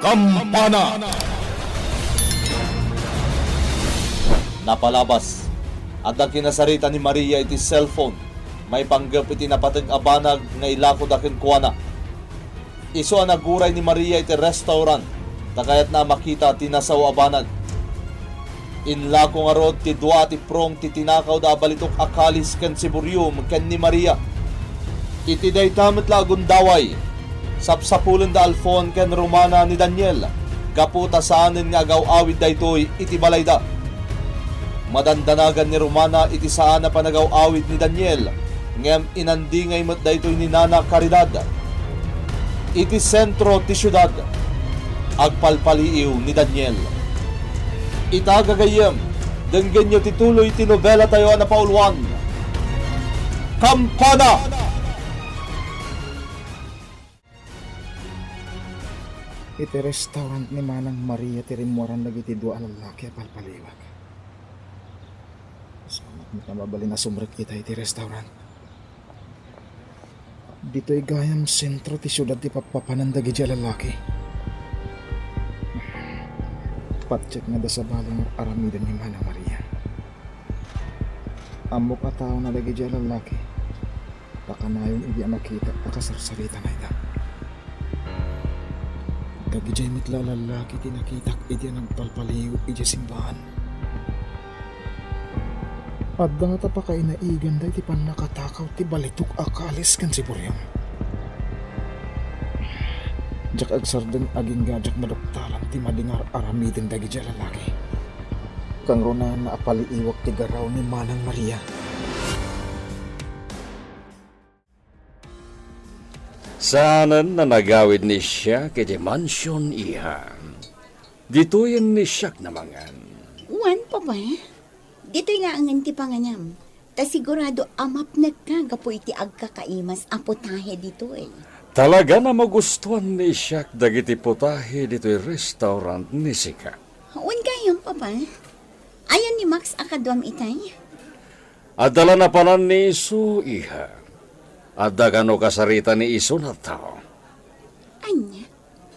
Kampana. Napalabas at ang kinasarita ni Maria iti cellphone may panggap iti napatag abanag nga ilako daken kuana. Iso ang naguray ni Maria iti restaurant takayat na makita tinasaw abanag. Inlako nga rod ti dua ti prong ti tinakaw da balitok akalis ken siburium ken ni Maria. Iti daytamet lagun daway sapsapulen da Alfon ken Romana ni Daniel kaputa saanen nga agaw-awid daytoy iti balayda. Madandanagan ni Romana iti saan na panagaw-awid ni Daniel ngem inandingay met daytoy ni Nana Caridad. Iti sentro ti syudad agpalpaliiw ni Daniel. Itagagayem denggen nyo tituloy ti nobela tayo na pauluan. Kampana! Iti restaurant ni Manang Maria ti rimwaran dagiti dua a lalaki a palpaliwag. Sanat mo ka mabali na sumrek kita iti restaurant. Dito'y gayam sentro ti syudad ti papapanan dagiti a lalaki. Patcheck nga da sa baling aramidan ni Manang Maria. Amok a tao na dagiti a lalaki. Pakanayon idi a makita akasarsarita na ita. Dagijay mitla lalaki tinakitak iti ng palpaliw iti simbahan. At nga tapakay na igan da iti pan nakatakaw ti balitok akalis kan si Buryam. Jak agsarden aging gajak madoktaran ti madingar aramiden dagijay lalaki. Kang rona na apaliiwak ti garaw ni Manang Maria. Saanan na nagawid ni siya kiti mansyon iha. Ditoyan ni siya namangan. Wan pa ba? Dito nga ang ti panganyam. Ta sigurado amap nagkagapo iti agkakaimas aputahe dito eh. Talaga na magustuhan ni siya dagiti putahe dito'y restaurant ni Sika. Wan kayam pa ba? Ayan ni Max akadwam itay. Adala na panan ni Isu iha. Adda kano kasarita ni Isu na tao. Anya?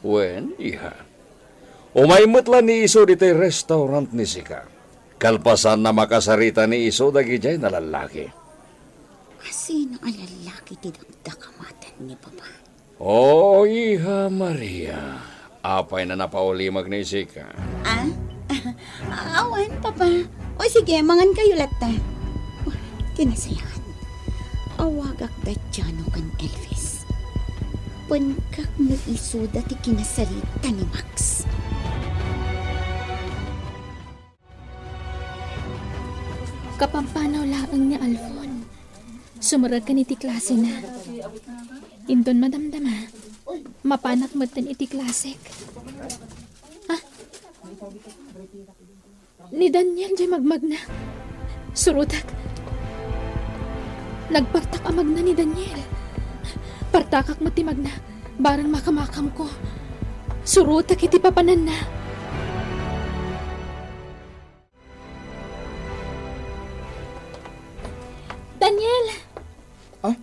Wen, iha. Umaymot lang ni Isu dito'y restaurant ni Sika. Kalpasan na makasarita ni Isu dagijay na lalaki. Asino ang lalaki tidagdakamatan ni Papa? Oh, iha Maria. Apay na napaulimag ni Sika. Ah? Awan, Papa. O sige, mangan kayo lata. Tinasayahan. Awagak da Jano kan Elvis. Pankak no isuda ti kinasarita ni Max. Kapampanaw laang ni Alfon. Sumarag ka iti klase na. Indon madamdama. Mapanak mo iti klasek. Ah? Ni Daniel jay magmag na. Surutak. Nagpartak amag na ni Daniel. Partakak matimag na. Barang makamakam ko. Surutak iti papanan na. Daniel! Ah?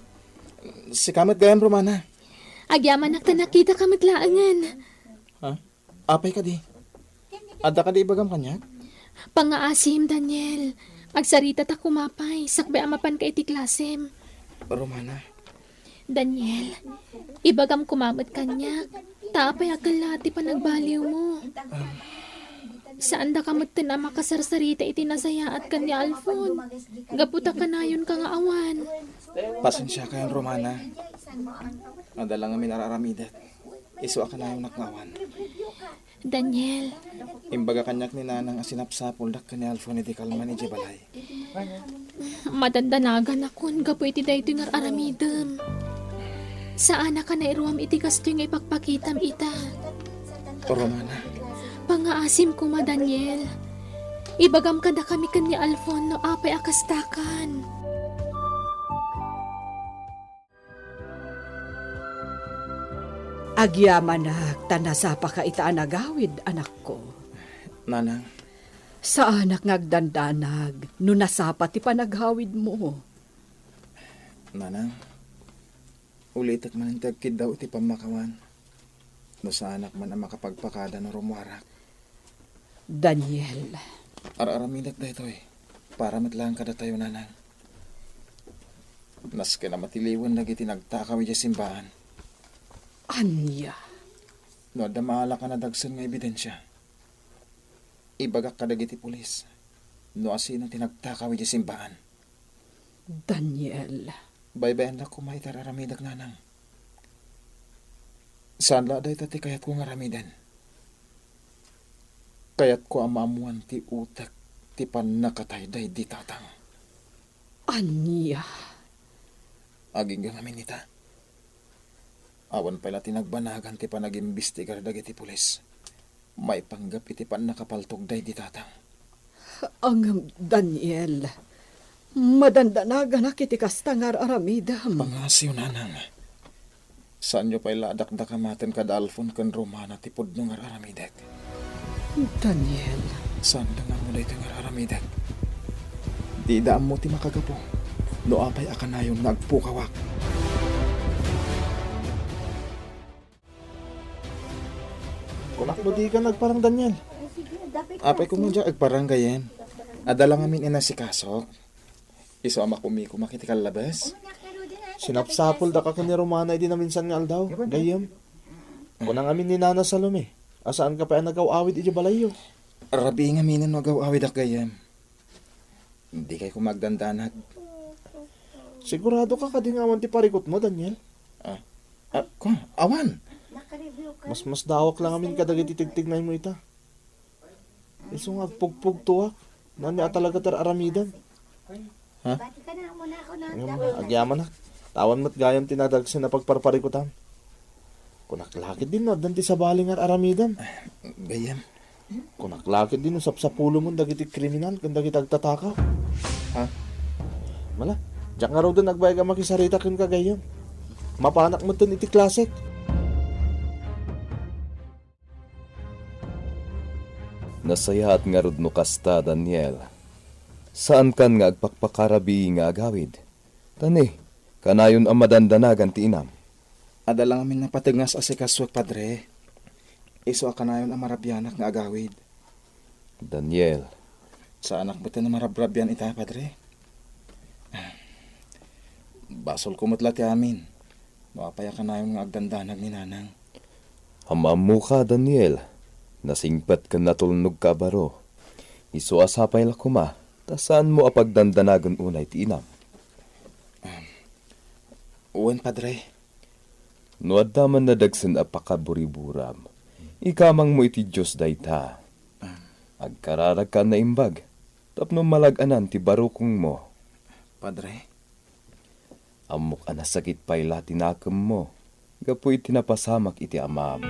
Si Kamet gayam Romana. Agyaman ak nakita kamit laangan. Ha? Apay ka di. Adda ka di ibagam kanya? Pangaasim, Daniel. Agsarita ta kumapay. Sakbe amapan ka iti klasem. Romana. Daniel, ibagam kumamit kanya. Tapay akalati pa nagbaliw mo. Saan da kamot na makasarsarita iti nasayaat ka ni Alfon? Gaputa ka na yun ka nga awan. Pasensya ka yan, Romana. Madala nga minararamidat. Isu ka na yung naknawan. Daniel, Imbaga kanyak ni Nanang asinapsapol dak ka ni Alfon iti kalman iti balay. madandanagan akon gapu iti dayto nga aramidem. Saan ka na iruam iti kasto nga ipagpakitam ita? Romana. Pangaasim ko ma, Daniel. Ibagam ka da kami kan ni Alfon no apay akastakan. Agyamanak, tanasapa ka itaan agawid, anak ko. Nanang, Sa anak ngagdandanag, no nasapa ti panaghawid mo. Nanang, ulitak man ang tagkid daw iti pamakawan. No sa anak man ang makapagpakada ng rumwarak. Daniel, Araramidak da ito eh. Para matlang kada tayo nanang. Nas ka na matiliwan lagi tinagtakaw yung simbahan. anya, No, damala ka na dagsan nga ebidensya. Ibagak ka dagiti pulis. No, asino tinagtakaw yung simbahan. Daniel, Baybayan na kumaitar aramidak nanang. Saan la day tati kayat ko nga ramidan? Kayat ko amamuan ti utak ti panakatay day di tatang. anya, Aging gamin nita. Awan pala tinagbanagan ti panag-imbestigar dagiti pulis. May panggap iti nakapaltog day di tatang. ang Daniel, madandanaga na kiti kastangar aramidam. Pangasyo nanang. Saan nyo pa'y ladak-dakamaten kada alfon kan Romana ti pudno nga aramidak? Daniel, Saan nga mo na ito nga aramidak? Di daan mo ti makagapo. No apay akanayon nagpukawak. Kunak mo di ka nagparang Daniel. Apay ko mo dyan agparang gayen. Adala ngamin inasikasok. Iso ama kumiko makiti kalabas. Sinapsapol da ka ni Romana di na minsan nga aldaw. Gayam. Kunang amin ni Nana Salome. Asaan ka pa ang nagaw-awid iti balayo? Rabi nga minan magaw-awid ak gayem. Hindi kay ko magdandanag. Sigurado ka kadingawan ti parikot mo, Daniel. Awan. Mas dawak lang amin kadagiti tigtignay mo ita. Iso nga pugpug tuwak. Nani talaga tar aramidan. Agyaman na. Tawan mo't gayam tinadagsin na pagparparikutan. Kunaklakit din no, danti sa baling ar aramidan. Gayem. Kunaklakit din no, sapsapulo mo dagiti kriminal kung dagiti agtatakaw. Ha? Mala, diyan nga raw doon nagbayag ang makisarita kin kagayam. Mapanak mo dun iti klasik. Nasayaat nga rod no kasta, Daniel. Saan kan nga agpakpakarabi nga agawid? Tani, kanayon ang madandanagan ti inam. Adala ngamin na patingas asikaswag padre. Iso akanayon ang marabyanak nga agawid. Daniel, Sa anak mo na marabrabyan ita padre. Basol kumutla ti amin. Mapaya kanayon nga agdandanag ni nanang. hamamu ka, Daniel. Nasingpat ka natulnog ka baro. Iso asapay la kuma, ta saan mo apagdandanagan unay ti inam? Uwan padre. No addaman na dagsan apakaburiburam, ikamang mo iti Diyos dayta. Agkararag ka na imbag, tapno malaganan ti barukong mo. Padre. Amok anasakit pa'y latinakam mo, gapoy tinapasamak iti amam.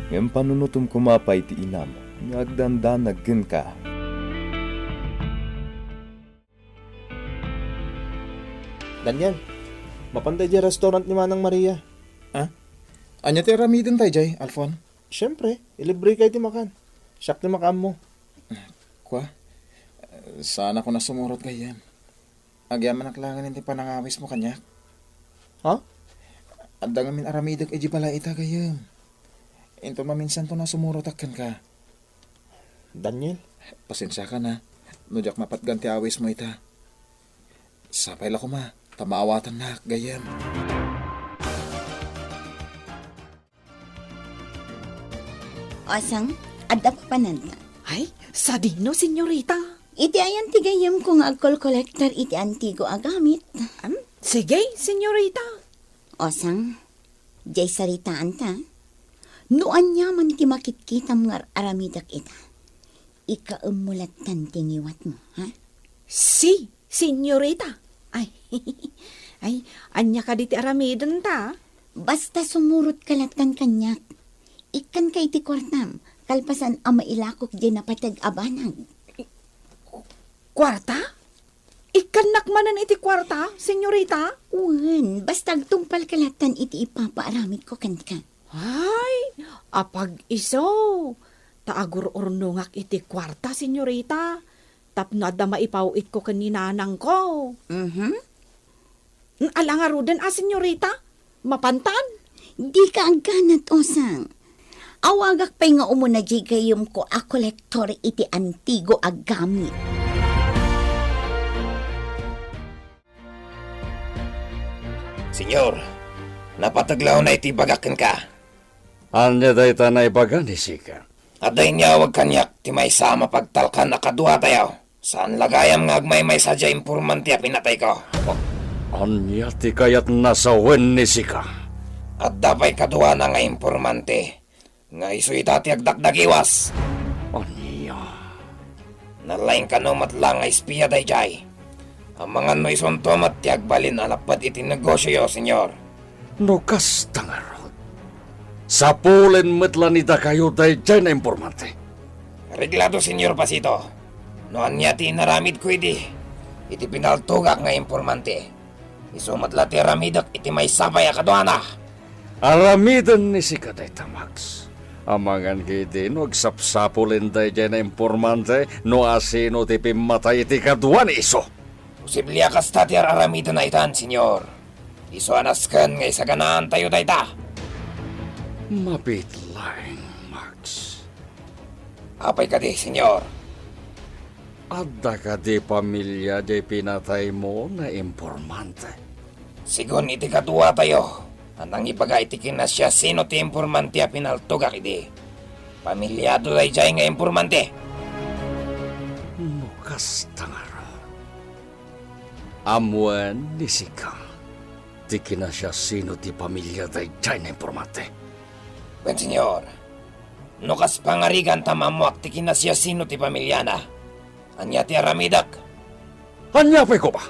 Ngem panunutom kumapay ti inam, ngagdandanagin ka. Daniel, mapanday di restaurant ni Manang Maria. Anya ti ramidin tayo jay, Alfon? Siyempre, ilibre kayo ti makan. Siyak ti makan mo. Kwa? Sana ko na sumurot gayem. Agyaman naklangan ti panangawis mo kanyak. Ha? Adda ngamin aramidag iji pala ita gayem. Into maminsan to na sumurotakan ka. Daniel, Pasensya ka na. Nudyak mapatganti awis mo ita. Sapay la ko ma. Tamaawatan na gayem. Osang, adda pa pananda. Ay, sa dino, senyorita. Iti ayan tigayam kung alcohol collector iti antigo agamit. Sige, senyorita. Osang, jay saritaan ta. Noan yaman ti makitkitam nga aramidak ita. Ikaumulatan tingiwat mo, ha? Si, senyorita. Ay, ay, anya ka diti aramidan ta. Basta sumurot kalatan kanyak. Ikan kay ti kwartam, kalpasan ang mailakok di na patag-abanag. Kwarta? Ikanak manan iti kwarta, senyorita? Uwan, basta agtungpal kalatan iti ipapaaramid ko kanka. Ay, apag iso. Taagur urnungak iti kwarta, senyorita. Tapno da maipawit ko kaninanang ko. Alangarudan senyorita? Mapantan? Di ka agkanat, Osang. Awagak pa'y nga umuna di gayom ko a kolektor iti antigo ag gamit. Senyor, napataglaw na iti bagakan ka. Anya day tanay baga ni Sika. Aday niya wag kanyak ti may sama pagtalkan na kadwa tayo. Saan lagayam nga agmay may sadya impormanti a pinatay ko. Anya ti kayat nasawen ni Sika. At dapay kadwa na nga impormante. Nga iso'y dati agdakdagiwas. Anya. Nalaing kanumat lang nga espiya day jay. Ang mga noison tomat ti agbalin alapad iti negosyo yo, senyor. No kastangarod. Sapulen metlan ita kayo day dyan na impormante. Reglado, senyor Pasito. Noan niya ti naramid ko iti pinaltugak nga impormante. Isumat la ti ramidak iti may sabay akadwana. Aramidan ni Sika day tamags. Amangan kiti no agsapsapulen day dyan na impormante no asino ti pimatay iti kadwan iso. Posible akas tati aramidan na itan, senyor. Iso anaskan nga isaganaan tayo dayta. Mapitlaing, Max. Apay ka di, senyor. Adda ka di pamilya di pinatay mo na impormante. Sigon iti kadwa tayo. Anang ibaga iti kinasya sino ti impormante a pinaltugak iti. Pamilyado day jay nga impormante. Mukas tangara. Amuan ni Sika. Di kinasya sino ti pamilya day jay na impormante. Ben, senyor. Nukas pangarigan tamamuak ti kinasya sino ti pamilyana. Anya ti aramidak. Anyapay ko ba?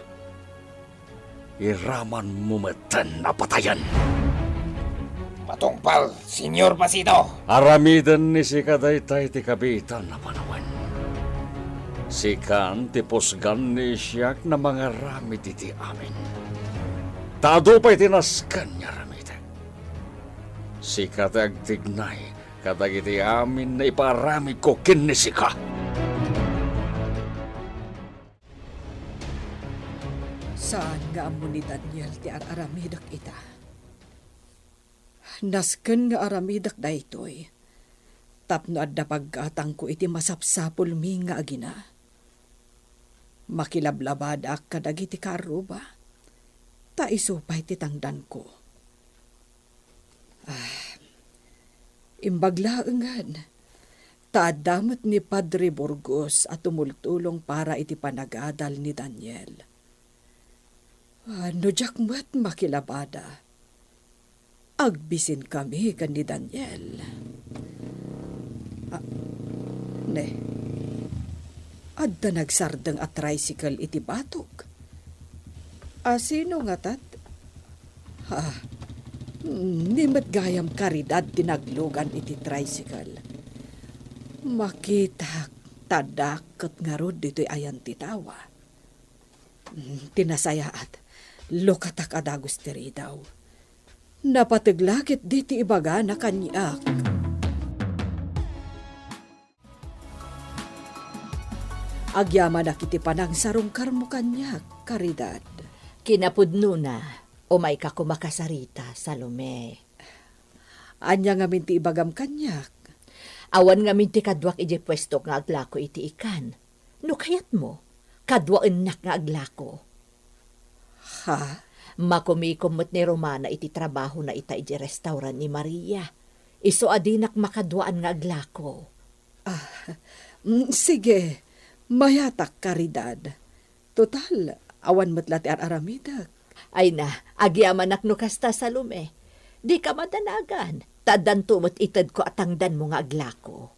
Iraman mumeten na patayan. Patungpal, senyor Pasito. Aramidan ni Sika daytay ti kabitan na panawan. Sikan ti pusgan ni siyak na mga ramid iti amin. Tado pa'y tinaskan niya ramid. Sika ti agtignay kadag iti amin na iparamid ko kin ni Sika. Saan nga amo ni Daniel ti aramidak ita? Nasken nga aramidak daytoy. Tapno adda paggatang ko iti masapsapul mi nga agina. Makilablabadak kadag iti karuba. Ta isupay ti tangdan ko. Imbaglaengan. Taadamot ni Padre Burgos at tumultulong para iti panagadal ni Daniel. Ano jakmat makilabada? Agbisin kami kan ni Daniel. Adda nagsardeng at tricycle iti batok. Sino nga tat? Nimet gayam karidad tinaglugan iti tricycle. Makita tadakot nga rod dito'y ayan titawa. Tinasayaat, lokatak adagos tiri daw. Napatiglakit diti ibaga na kanyak. Agyaman na kiti panang sarungkar mo kanyak, karidad. Kinapudno na, umay ka kumakasarita, Salome. Anya nga minti ibagam kanyak. Awan nga minti kadwak iti pwesto nga aglako iti ikan. No kayat mo, kadwaan nak nga aglako. Ha? Makumikumot ni Romana iti trabaho na ita iti restaurant ni Maria. Iso adinak makadwaan nga aglako. Sige, mayatak karidad. Total, awan matlati aramidak. Ay na, agyaman no kasta Salome. Di ka madanagan. Tadan tumot itad ko atangdan mo nga aglako.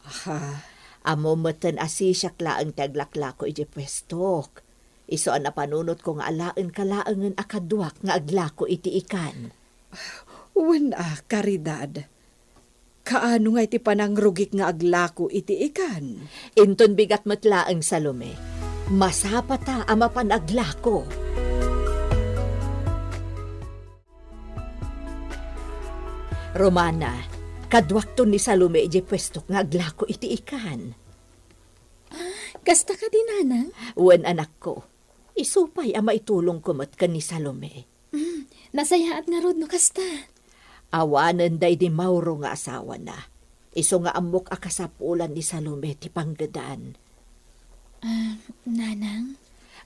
Ha? Amo meten asisyak laang taglaklako iti pwestok. Iso ang napanunot ko nga alaen kalaangan akadwak nga aglako iti ikan. Wala, karidad. Kaano nga iti panangrugik nga aglako iti ikan? Inton bigat matlaang Salome. Masapata ama panaglako. Romana, kadwak to ni Salome iti pwestok nga aglako iti ikan. Kasta ka din, Nanang? Wen anak ko, isupay ama itulong kumot ka ni Salome. Nasayaat nga rod no kasta. Awanan day di Mauro nga asawa na. Iso nga amok akasapulan ni Salome ti panggadan. Nanang?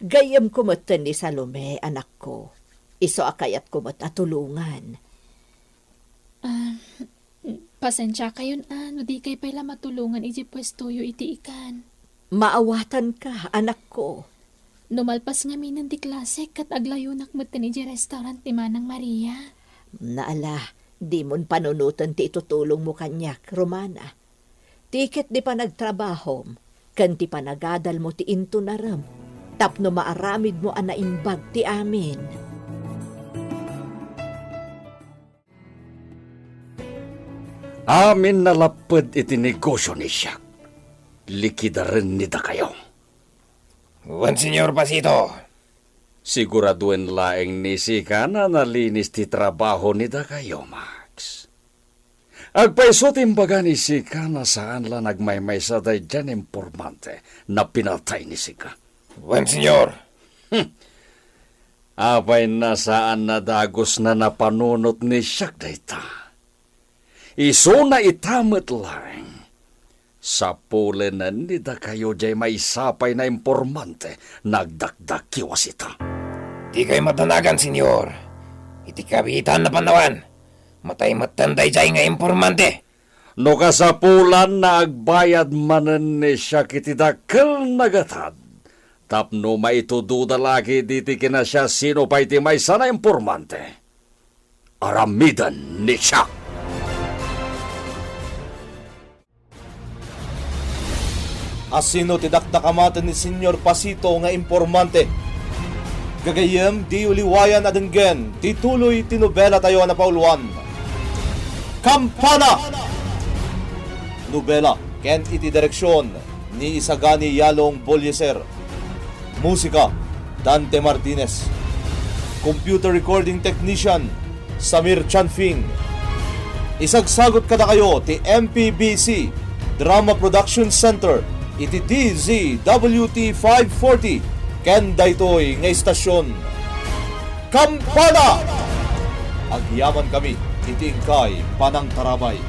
Gayam kumatan ni Salome, anak ko. Iso akayat kumat atulungan. Pasensya kayo no di kay pala matulungan iti pwesto yu iti ikan. Maawatan ka, anak ko. Numalpas nga minan di klase kat aglayunak matan iti restaurant ni Manang Maria. Naala, di mon panunutan ti itutulong mo kanyak, Romana. Tiket di pa nagtrabahom, kan ti panagadal mo ti into naram, tapno maaramid mo anaimbag ti amin. Amin nalapad iti negosyo ni Siak. Likida rin nida kayo. Wan, Senyor Pasito. Siguraduen laeng ni Sika na nalinis ti trabaho nida kayo, Max. Agpaiso timbaga ni Sika na saan la nagmaymay sa day dyan impormante na pinatay ni Sika. Wan, Senyor. Apay na saan na dagos na napanunot ni Siak dayta. Iso na itamat lang. Sa pulenan nida kayo jay may sapay na impormante nagdakdak kiwasita. Di kayo matanagan, Senyor. Iti kabitan na panawan. Matay matanday jay nga informante. No kasapulan na agbayad manen ni siya kiti dakkel nagatad. Tapno maitududa lagi diti kina siya sino pa iti may sana informante. Aramidan ni siya. Asino ti dakdakamatan ni Senyor Pasito nga informante. Gagayem di uliwayan adenggen, tituloy tinobela tayo na pauluan. Kampana! Nobela, ken iti direksyon ni Isagani Yalong Bolyeser. Musika, Dante Martinez. Computer recording technician, Samir Chanfing. Isagsagot kada kayo ti MPBC Drama Production Center iti DZWT 540 ken daytoy nga istasyon. Kampana! Agyaman kami iti ingkay panang tarabay.